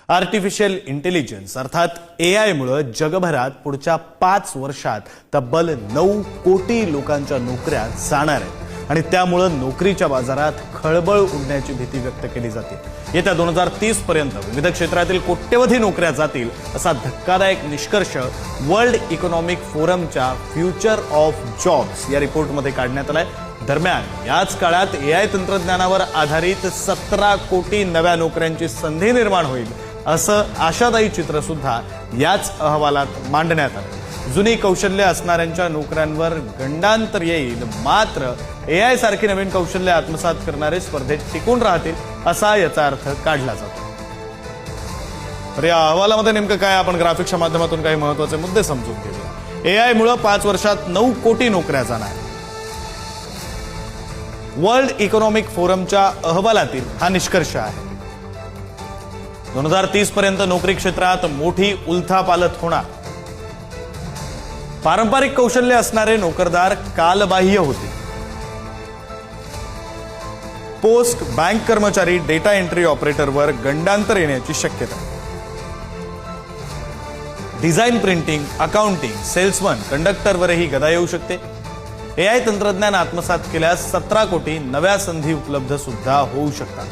Artificial intelligence अर्थात AI मुळे जगभरात पुढच्या 5 वर्षात तब्बल 9 कोटी लोकांच्या नोकऱ्या जाणार आहेत आणि त्यामुळे नोकरीच्या बाजारात खळबळ उडण्याची भीती व्यक्त केली जाते। येत्या 2030 पर्यंत विविध क्षेत्रातील कोट्यवधी नोकऱ्या जातील असा धक्कादायक निष्कर्ष वर्ल्ड इकॉनॉमिक फोरमच्या फ्युचर ऑफ जॉब्स या रिपोर्टमध्ये काढण्यात आलाय। दरम्यान याच काळात एआय तंत्रज्ञानावर आधारित 17 कोटी नव्या नोकऱ्यांची संधी निर्माण होईल असं आशादायी चित्र सुद्धा याच अहवालात मांडण्यात आलं। जुनी कौशल्य असणाऱ्यांच्या नोकऱ्यांवर गंडांतर येईल, मात्र एआय सारखी नवीन कौशल्य आत्मसात करणारे स्पर्धेत टिकून राहतील असा याचा अर्थ काढला जातो। तर या अहवालामध्ये नेमकं काय, आपण ग्राफिक्सच्या माध्यमातून काही महत्त्वाचे मुद्दे समजून घेऊया। एआय मुळे 5 वर्षात 9 कोटी नोकऱ्या जाणार। वर्ल्ड इकॉनॉमिक फोरमच्या अहवालातील हा निष्कर्ष आहे। 2030 पर्यंत नोकरी क्षेत्रात मोठी उलथापालथ होणार। पारंपरिक कौशल्य असणारे नोकरदार कालबाह्य होतील। पोस्ट बँक कर्मचारी, डेटा एंट्री ऑपरेटरवर गंडांतर येण्याची शक्यता। डिझाईन, प्रिंटिंग, अकाउंटिंग, सेल्समन, कंडक्टरवरही गदा येऊ शकते। एआय तंत्रज्ञान आत्मसात केल्यास 17 कोटी नव्या संधी उपलब्ध सुद्धा होऊ शकतात।